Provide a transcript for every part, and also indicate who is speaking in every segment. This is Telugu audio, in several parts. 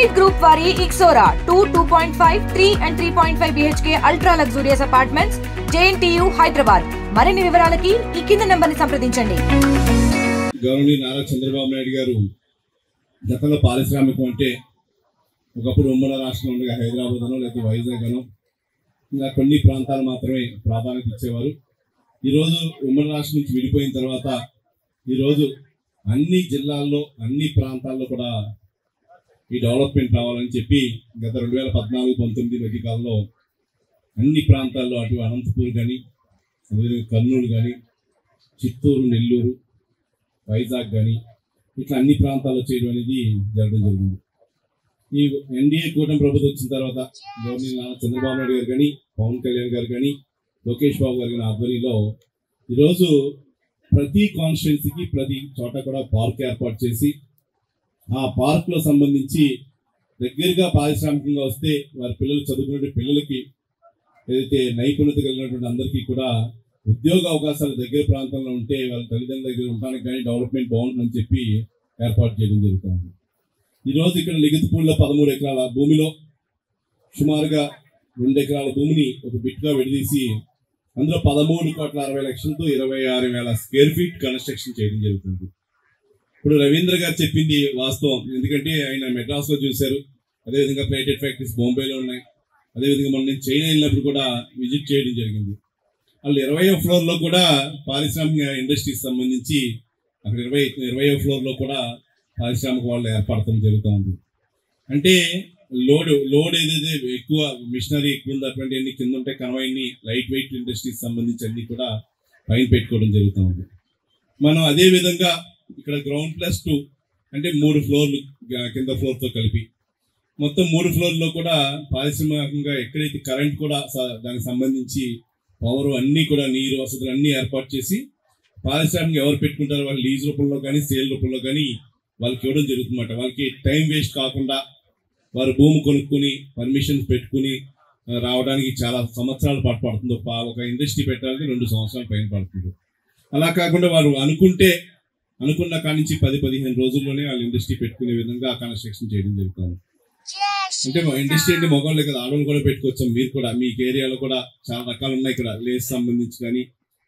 Speaker 1: Elite Group వారి Ixora 2.5, 3 and 3.5 BHK ultra luxurious apartments JNTU Hyderabad. మరిన్ని వివరాలకి ఈ కింద నంబర్ని సంప్రదించండి.
Speaker 2: గవర్నర్ నారా చంద్రబాబు నాయుడు గారు గతంలో పారిశ్రామికం అంటే ఒకప్పుడు ఉమ్మడి రాష్ట్రంలో ఉండగా హైదరాబాద్లో లేదా వైజాగ్లో ఇంకా కొన్ని ప్రాంతాలు మాత్రమే ప్రాధాన్యత ఇచ్చేవారు. ఈరోజు ఉమ్మడి రాష్ట్రం నుంచి విడిపోయిన తర్వాత ఈరోజు అన్ని జిల్లాల్లో అన్ని ప్రాంతాల్లో కూడా ఈ డెవలప్మెంట్ రావాలని చెప్పి గత 2014-19 మధ్యకాలంలో అన్ని ప్రాంతాల్లో అటు అనంతపూర్ కానీ అదేవిధంగా కర్నూలు కానీ చిత్తూరు నెల్లూరు వైజాగ్ కానీ ఇట్లా అన్ని ప్రాంతాల్లో చేయడం అనేది జరగడం జరిగింది. ఈ ఎన్డీఏ కూటమి ప్రభుత్వం వచ్చిన తర్వాత గవర్నర్ నారా చంద్రబాబు నాయుడు గారు కానీ పవన్ కళ్యాణ్ గారు కానీ లోకేష్ బాబు గారు కానీ ఆధ్వర్యంలో ఈరోజు ప్రతి కాన్స్టిట్యున్సీకి ప్రతి చోట కూడా పార్క్ ఏర్పాటు చేసి ఆ పార్క్లో సంబంధించి దగ్గరగా పారిశ్రామికంగా వస్తే వారి పిల్లలు చదువుకునే పిల్లలకి ఏదైతే నైపుణ్యత కలిగినటువంటి అందరికీ కూడా ఉద్యోగ అవకాశాలు దగ్గర ప్రాంతంలో ఉంటే వాళ్ళ తల్లిదండ్రుల దగ్గర ఉండడానికి కానీ డెవలప్మెంట్ బాగుంటుందని చెప్పి ఏర్పాటు చేయడం జరుగుతుంది. ఈరోజు ఇక్కడ లిగిత్పూడిలో 13 ఎకరాల భూమిలో సుమారుగా 2 ఎకరాల భూమిని ఒక బిట్గా విడదీసి అందులో 13,60,00,000తో 26,000 స్క్వేర్ ఫీట్ కన్స్ట్రక్షన్ చేయడం జరుగుతుంది. ఇప్పుడు రవీంద్ర గారు చెప్పింది వాస్తవం. ఎందుకంటే ఆయన మెడ్రాస్లో చూశారు, అదేవిధంగా ప్లేటెడ్ ఫ్యాక్టరీస్ బాంబేలో ఉన్నాయి, అదేవిధంగా మనం నేను చైనా వెళ్ళినప్పుడు కూడా విజిట్ చేయడం జరిగింది. వాళ్ళు 20వ ఫ్లోర్లో కూడా పారిశ్రామిక ఇండస్ట్రీకి సంబంధించి అక్కడ 20వ ఫ్లోర్లో కూడా పారిశ్రామిక వాళ్ళు ఏర్పడటం జరుగుతూ ఉంది. అంటే లోడ్ ఏదైతే ఎక్కువ మిషనరీ ఎక్కువ ఉంది అటువంటి అన్ని కింద ఉంటే కనవైన్ని లైట్ వెయిట్ ఇండస్ట్రీకి సంబంధించి అన్ని కూడా పైన పెట్టుకోవడం జరుగుతూ ఉంది. మనం అదే విధంగా ఇక్కడ గ్రౌండ్ +2 అంటే 3 ఫ్లోర్లు కింద ఫ్లోర్తో కలిపి మొత్తం 3 ఫ్లోర్లో కూడా పారిశ్రామికంగా ఎక్కడైతే కరెంట్ కూడా దానికి సంబంధించి పవర్ అన్నీ కూడా నీరు వసతులు అన్నీ ఏర్పాటు చేసి పారిశ్రామిక ఎవరు పెట్టుకుంటారో వాళ్ళు లీజ్ రూపంలో కానీ సేల్ రూపంలో కానీ వాళ్ళకి ఇవ్వడం జరుగుతుందన్నమాట. వాళ్ళకి టైం వేస్ట్ కాకుండా వారు భూమి కొనుక్కుని పర్మిషన్స్ పెట్టుకుని రావడానికి చాలా సంవత్సరాలు పడుతుంది. ఒక ఇండస్ట్రీ పెట్టడానికి 2 సంవత్సరాల పైన పడుతుంది. అలా కాకుండా వారు అనుకున్న కాడి నుంచి 10-15 రోజుల్లోనే వాళ్ళు ఇండస్ట్రీ పెట్టుకునే విధంగా కన్స్ట్రక్షన్ చేయడం జరుగుతుంది. అంటే ఇండస్ట్రీ అంటే మగవాళ్ళే కదా, ఆడవాళ్ళు కూడా పెట్టుకోవచ్చు. మీరు కూడా మీ ఏరియాలో కూడా చాలా రకాలు ఉన్నాయి. ఇక్కడ లేస్ సంబంధించి కానీ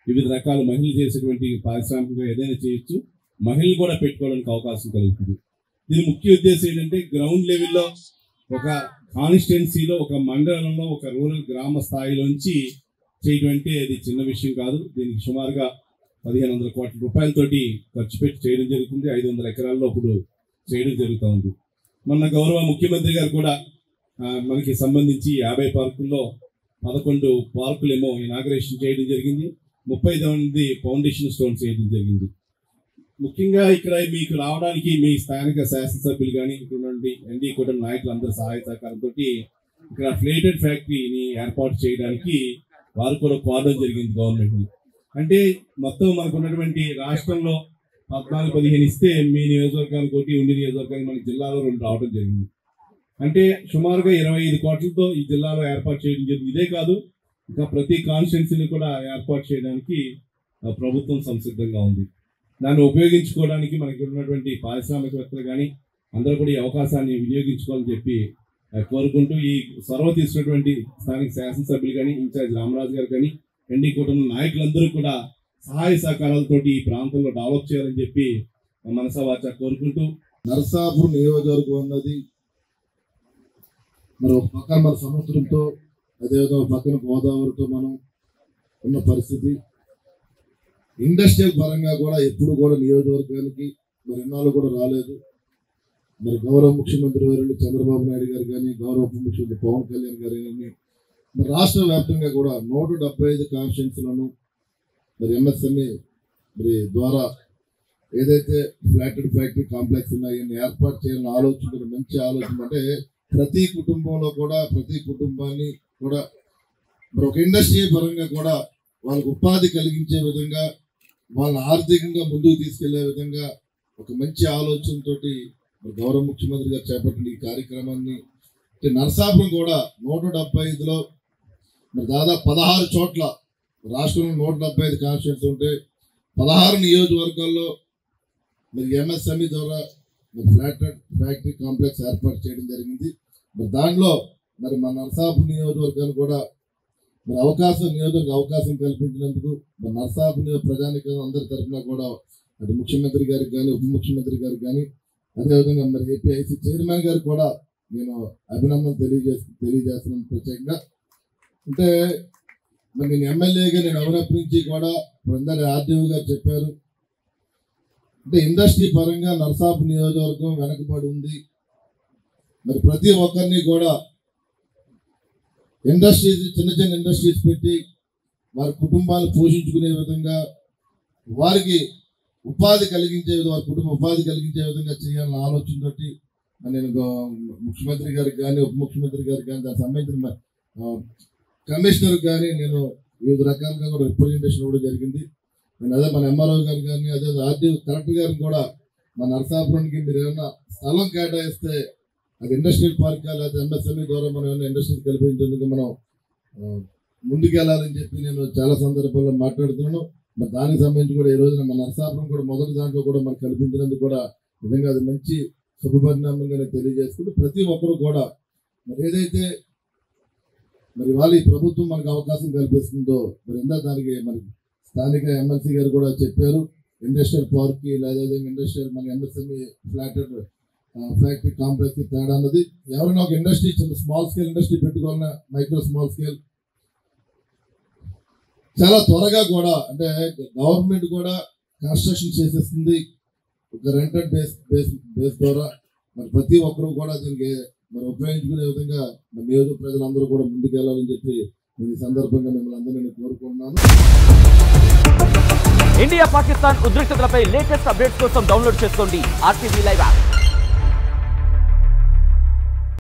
Speaker 2: వివిధ రకాల మహిళలు చేసేటువంటి పారిశ్రామికంగా ఏదైనా చేయొచ్చు. మహిళలు కూడా పెట్టుకోవడానికి అవకాశం కలుగుతుంది. దీని ముఖ్య ఉద్దేశం ఏంటంటే గ్రౌండ్ లెవెల్లో ఒక కాన్స్టిట్యున్సీలో ఒక మండలంలో ఒక రూరల్ గ్రామ స్థాయిలోంచి చేయడం అంటే అది చిన్న విషయం కాదు. దీనికి సుమారుగా 1,500 కోట్ల రూపాయలతోటి ఖర్చు పెట్టి చేయడం జరుగుతుంది. 500 ఎకరాల్లో ఇప్పుడు చేయడం జరుగుతూ ఉంది. మొన్న గౌరవ ముఖ్యమంత్రి గారు కూడా మనకి సంబంధించి 50 పార్కుల్లో 11 పార్కులేమో ఇనాగరేషన్ చేయడం జరిగింది. 39 ఫౌండేషన్ స్టోన్స్ చేయడం జరిగింది. ముఖ్యంగా ఇక్కడ మీకు రావడానికి మీ స్థానిక శాసనసభ్యులు కానీ ఇక్కడ నుండి ఎన్డీ కూటమి నాయకులు అందరి సహాయ సహకారంతో ఇక్కడ ప్లేటెడ్ ఫ్యాక్టరీని ఏర్పాటు చేయడానికి వారు కూడా కోరడం జరిగింది గవర్నమెంట్ని. అంటే మొత్తం మనకు ఉన్నటువంటి రాష్ట్రంలో 14-15 ఇస్తే మీ నియోజకవర్గానికి ఒకటి, ఉండి నియోజకవర్గానికి మన జిల్లాలో 2 రావడం జరిగింది. అంటే సుమారుగా 25 కోట్లతో ఈ జిల్లాలో ఏర్పాటు చేయడం జరిగింది. ఇదే కాదు, ఇంకా ప్రతి కాన్స్టిట్యున్సీని కూడా ఏర్పాటు చేయడానికి ప్రభుత్వం సంసిద్ధంగా ఉంది. దాన్ని ఉపయోగించుకోవడానికి మనకి ఉన్నటువంటి పారిశ్రామికవేత్తలు కానీ అందరూ కూడా ఈ అవకాశాన్ని వినియోగించుకోవాలని చెప్పి కోరుకుంటూ ఈ చొరవ తీసుకున్నటువంటి స్థానిక శాసనసభ్యులు కానీ ఇన్ఛార్జ్ రామరాజు గారు కానీ ఎన్డీ కూటమి నాయకులందరూ కూడా సహాయ సహకారాలతో ఈ ప్రాంతంలో డెవలప్ చేయాలని చెప్పి మనసా వాచా కోరుకుంటూ,
Speaker 3: నరసాపురం నియోజకవర్గం అన్నది మరి ఒక పక్కన మన సముద్రంతో అదేవిధంగా ఒక పక్కన గోదావరితో మనం ఉన్న పరిస్థితి. ఇండస్ట్రియల్ పరంగా కూడా ఎప్పుడు కూడా నియోజకవర్గానికి మరి ఎన్నాళ్ళు కూడా రాలేదు. మరి గౌరవ ముఖ్యమంత్రి వారు చంద్రబాబు నాయుడు గారు కానీ గౌరవ ఉప ముఖ్యమంత్రి పవన్ కళ్యాణ్ గారు కానీ మరి రాష్ట్ర వ్యాప్తంగా కూడా 175 కాన్స్టిట్యున్సీలను మరి ఎంఎస్ఎంఈ మరి ద్వారా ఏదైతే ఫ్లాటెడ్ ఫ్యాక్టరీ కాంప్లెక్స్ ఉన్నాయో ఏర్పాటు చేయాలని ఆలోచన మంచి ఆలోచన. అంటే ప్రతి కుటుంబంలో కూడా ప్రతి కుటుంబాన్ని కూడా మరి ఒక ఇండస్ట్రీ పరంగా కూడా వాళ్ళకు ఉపాధి కలిగించే విధంగా వాళ్ళని ఆర్థికంగా ముందుకు తీసుకెళ్లే విధంగా ఒక మంచి ఆలోచనతో గౌరవ ముఖ్యమంత్రి గారు చేపట్టిన ఈ కార్యక్రమాన్ని నరసాపురం కూడా 175లో మరి దాదాపు 16 చోట్ల రాష్ట్రంలో 175 కాన్స్టిట్యున్సీ ఉంటే 16 నియోజకవర్గాల్లో మరి ఎంఎస్ఎంఈ ద్వారా ఫ్యాక్టరీ కాంప్లెక్స్ ఏర్పాటు చేయడం జరిగింది. మరి దానిలో మరి మన నరసాపురం నియోజకవర్గాన్ని కూడా మరి అవకాశం కల్పించినందుకు మరి నరసాపురం ప్రజానికం అందరి తరఫున కూడా అటు ముఖ్యమంత్రి గారికి కానీ ఉప ముఖ్యమంత్రి గారికి కానీ అదేవిధంగా మరి ఏపీఐసి చైర్మన్ గారికి కూడా నేను అభినందన తెలియజేస్తున్నాను ప్రత్యేకంగా. అంటే మరి నేను ఎమ్మెల్యేగా నేను అవినప్పటి నుంచి కూడా అందరి ఆర్డీఓ గారు చెప్పారు, అంటే ఇండస్ట్రీ పరంగా నరసాపురం నియోజకవర్గం వెనకబడి ఉంది. మరి ప్రతి ఒక్కరిని కూడా చిన్న ఇండస్ట్రీస్ పెట్టి వారి కుటుంబాలు పోషించుకునే విధంగా వారికి ఉపాధి కలిగించే విధంగా వారి కుటుంబ ఉపాధి కలిగించే విధంగా చేయాలన్న ఆలోచనతో నేను ముఖ్యమంత్రి గారికి కానీ ఉప ముఖ్యమంత్రి గారికి కానీ దానికి సంబంధించిన కమిషనర్ కానీ నేను వివిధ రకాలుగా కూడా రిప్రజెంటేషన్ ఇవ్వడం జరిగింది. నేను అదే మన ఎంఆర్ఓ గారు కానీ అదే ఆర్డీఓ కలెక్టర్ గారిని కూడా మన నరసాపురానికి మీరు ఏమైనా స్థలం కేటాయిస్తే అది ఇండస్ట్రియల్ పార్క్ లేదా ఎంఎస్ఎంఈ ద్వారా మనం ఏమైనా ఇండస్ట్రీస్ కల్పించేందుకు మనం ముందుకెళ్ళాలని చెప్పి నేను చాలా సందర్భాల్లో మాట్లాడుతున్నాను. మరి దానికి సంబంధించి కూడా ఈ రోజున మన నరసాపురం కూడా మొదటి దాంట్లో కూడా మనకు కల్పించినందుకు కూడా నిజంగా అది మంచి శుభపరిణామంగా నేను తెలియజేసుకుంటూ ప్రతి ఒక్కరు కూడా మరి ఏదైతే మరి వాళ్ళ ఈ ప్రభుత్వం మనకు అవకాశం కల్పిస్తుందో మరి ఇందా దానికి మరి స్థానిక ఎమ్మెల్సీ గారు కూడా చెప్పారు, ఇండస్ట్రియల్ పార్క్కి లేదా ఇండస్ట్రియల్ మన ఎంఎస్ఎంఈ ఫ్లాటెడ్ ఫ్యాక్టరీ కాంప్లెక్స్ తేడా అన్నది ఎవరైనా ఒక ఇండస్ట్రీ చిన్న స్మాల్ స్కేల్ ఇండస్ట్రీ పెట్టుకోవాలన్నా మైక్రో స్మాల్ స్కేల్ చాలా త్వరగా కూడా అంటే గవర్నమెంట్ కూడా కన్స్ట్రక్షన్ చేసేస్తుంది ఒక రెంటెడ్ బేస్ ద్వారా. మరి ప్రతి ఒక్కరు కూడా దీనికి మరి ఉపయోగించుకునే విధంగా మన నియోజక ప్రజలందరూ కూడా ముందుకెళ్లాలని చెప్పి ఈ సందర్భంగా మిమ్మల్ని అందరినీ కోరుకుంటున్నాను.
Speaker 4: ఇండియా పాకిస్తాన్ ఉద్రిక్తతలపై లేటెస్ట్ అప్డేట్స్ కోసం డౌన్లోడ్ చేసుకోండి RTV లైవ్ యాప్.